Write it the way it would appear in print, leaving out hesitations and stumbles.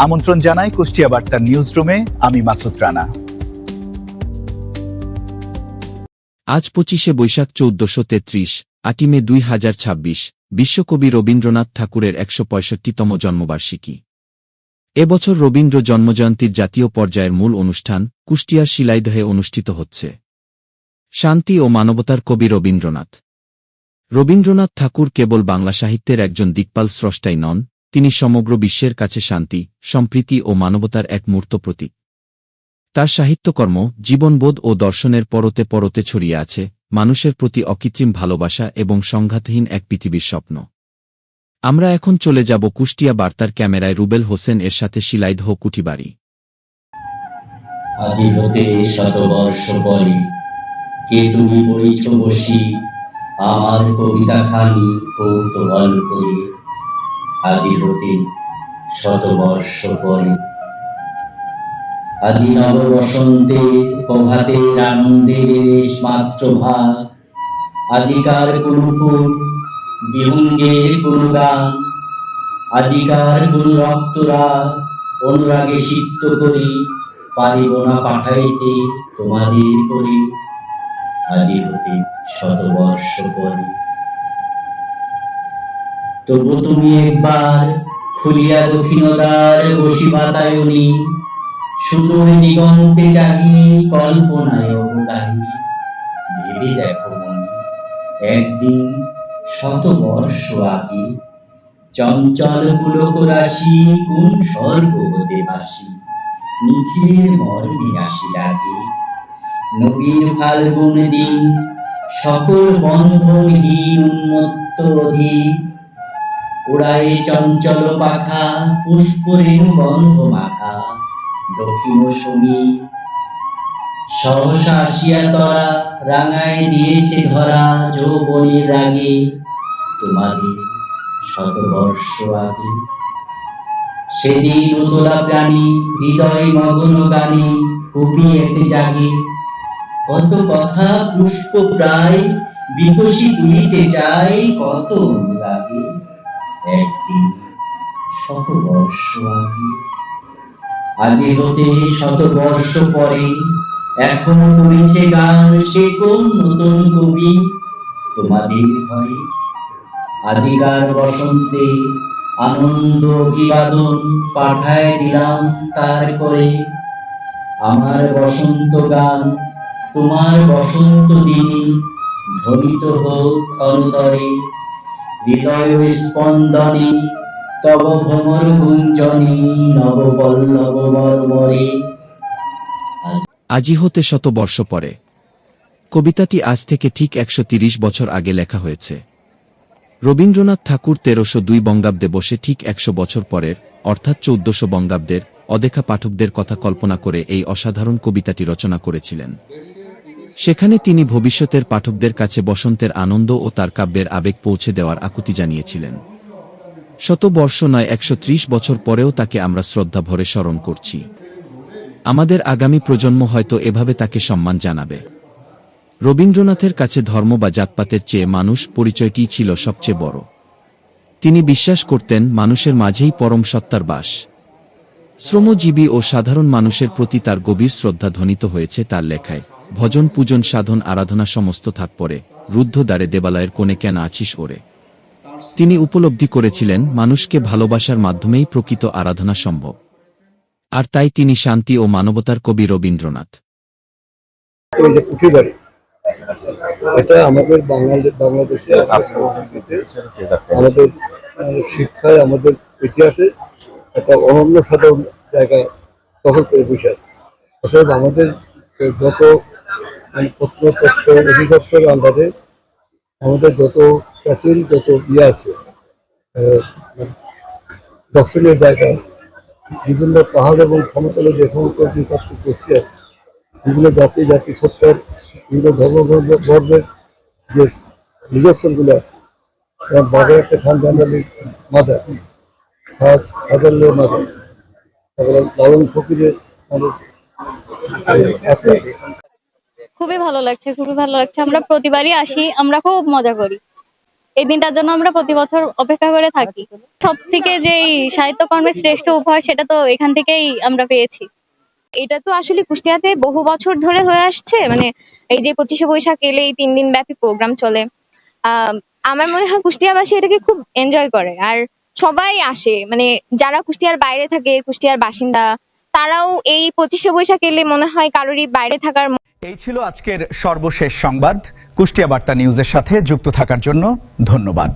আমন্ত্রণ জানাই কুষ্টিয়া বার্তার নিউজ রুমে। আমি মাসুদ রানা। আজ 25শে বৈশাখ 1433, 8ই মে 2026, বিশ্বকবি রবীন্দ্রনাথ ঠাকুরের 165তম জন্মবার্ষিকী। এবছর রবীন্দ্র জন্মজয়ন্তীর জাতীয় পর্যায়ের মূল অনুষ্ঠান কুষ্টিয়ার শিলাইদহে অনুষ্ঠিত হচ্ছে। শান্তি ও মানবতার কবি রবীন্দ্রনাথ। রবীন্দ্রনাথ ঠাকুর কেবল বাংলা সাহিত্যের একজন দিকপাল স্রষ্টাই নন, তিনি সমগ্র বিশ্বের কাছে শান্তি, সম্প্রীতি ও মানবতার এক মূর্ত প্রতীক। তার সাহিত্যকর্ম, জীবনবোধ ও দর্শনের পরতে পরতে ছড়িয়ে আছে মানুষের প্রতি অকৃত্রিম ভালোবাসা এবং সংঘাতহীন এক পৃথিবীর স্বপ্ন। আমরা এখন চলে যাব কুষ্টিয়া বার্তার ক্যামেরায় রুবেল হোসেন এর সাথে শিলাইদহ কুঠিবাড়ি। আজি হতে শতবর্ষ পরে কে তুমি পড়িছ বসি আমার কবিতা খানি কৌতূহল করে। আজি হতে শতবর্ষ পরে, আজি নব বসন্তে প্রভাতের আনন্দের মাত্র ভাগ। আজিকার কোন ফুল বিহঙ্গের কোন গান, আজিকার কোন রক্তরা অনুরাগে সিক্ত করি পারিব না পাঠাইতে তোমাদের করে। আজি হতে শতবর্ষ পরে, তবু তুমি একবার খুলিয়া দক্ষিণদ্বার বসি বাতায়নি, সুদূর দিগন্তে চাহি কল্পনায় অবগাহী। ভেবে দেখো মনে একদিন শতবর্ষ আগে চঞ্চল পুলক রাশি কোন স্বর্গ হতে বাসি নিখিলের মর্মে আসি লাগে। নবীন ফাল্গুন দিন সকল বন্ধনহীন উন্মত্ত অধীর, উড়ায়ে চঞ্চল পাখা পুষ্পরেণু গন্ধ মাখা দক্ষিণ সমীর। সহসা আসিয়া তরা রাঙায় দিয়েছে ধরা যৌবনের রাগে তোমাদের শতবর্ষ আগে। সেদিন উতলা প্রাণী হৃদয় মগ্ন গানে কবিয়েতে জাগে, কত কথা পুষ্প প্রায় বিকশি তুলিতে চায় কত অনুরাগে। একদিন শতবর্ষ আগে, আজি হতে শতবর্ষ পরে এখনো করিছে গান সে কোন নতুন কবি তোমাদের ঘরে। আজিকার বসন্তে আনন্দ অভিবাদন পাঠায় দিলাম তার করে। আমার বসন্ত গান তোমার বসন্ত দিনে ধ্বনিত হোক ক্ষণতরে। হৃদয় স্পন্দনে তব ভ্রমর গুঞ্জনে নবপল্লব মর্মরে। আজি হতে শতবর্ষ পরে কবিতাটি আজ থেকে ঠিক 130 বছর আগে লেখা হয়েছে। রবীন্দ্রনাথ ঠাকুর 1302 বঙ্গাব্দে বসে ঠিক 100 বছর পরের অর্থাৎ 1400 বঙ্গাব্দের অদেখা পাঠকদের কথা কল্পনা করে এই অসাধারণ কবিতাটি রচনা করেছিলেন। সেখানে তিনি ভবিষ্যতের পাঠকদের কাছে বসন্তের আনন্দ ও তার কাব্যের আবেগ পৌঁছে দেওয়ার আকুতি জানিয়েছিলেন। শতবর্ষ নয় 130 বছর পরেও তাকে আমরা শ্রদ্ধা ভরে স্মরণ করছি। আমাদের আগামী প্রজন্ম হয়তো এভাবে তাকে সম্মান জানাবে। রবীন্দ্রনাথের কাছে ধর্ম বা জাতপাতের চেয়ে মানুষ পরিচয়টিই ছিল সবচেয়ে বড়। তিনি বিশ্বাস করতেন মানুষের মাঝেই পরম সত্তার বাস। শ্রমজীবী ও সাধারণ মানুষের প্রতি তার গভীর শ্রদ্ধা ধ্বনিত হয়েছে তার লেখায়। ভজন পূজন সাধন আরাধনা সমস্ত থাক পরে, রুদ্ধ দ্বারে দেবালয়ের কোণে কেন আছিস ওরে। তিনি উপলব্ধি করেছিলেন মানুষকে ভালোবাসার মাধ্যমেই প্রকৃত আরাধনা সম্ভব। আর তাই তিনি শান্তি ও মানবতার কবি রবীন্দ্রনাথ। এটা আমাদের বাংলাদেশে আমাদের শিক্ষায় আমাদের ইতিহাসে একটা অনন্য সাধারণ জায়গা দখল করে বসে আছে। অর্থাৎ আমাদের যত প্রত্নতত্ত্ব অধিদপ্তর আন্ডারে আমাদের যত প্রাচীন যত ইয়ে আছে দর্শনীয় জায়গা, বিভিন্ন পাহাড় এবং সমতলে যে সমস্ত নৃতাত্ত্বিক গোষ্ঠী আছে, বিভিন্ন জাতি সত্তার বিভিন্ন ধর্মের যে নিদর্শনগুলো আছে, বাঘের একটা খান জানালির মাদার, সাজাল্লের মাদার, তারপরে লালন ফকিরের খুবই ভালো লাগছে, খুবই ভালো লাগছে। আমরা প্রতিবারই আসি, আমরা খুব মজা করি। এই দিনটার জন্য আমরা প্রতি বছর অপেক্ষা করে থাকি। সব থেকে যে সাহিত্যকর্মের শ্রেষ্ঠ উপহার সেটা তো এখান থেকেই আমরা পেয়েছি। এটা তো আসলে কুষ্টিয়াতে বহু বছর ধরে হয়ে আসছে, মানে এই যে 25শে বৈশাখ এলে এই 3 দিন ব্যাপী প্রোগ্রাম চলে। আমার মনে হয় কুষ্টিয়াবাসী এটাকে খুব এনজয় করে, আর সবাই আসে, মানে যারা কুষ্টিয়ার বাইরে থাকে, কুষ্টিয়ার বাসিন্দা, তারাও এই 25শে বৈশাখ এলে মনে হয় কারোরই বাইরে থাকার। এই ছিল আজকের সর্বশেষ সংবাদ। কুষ্টিয়া বার্তা নিউজের সাথে যুক্ত থাকার জন্য ধন্যবাদ।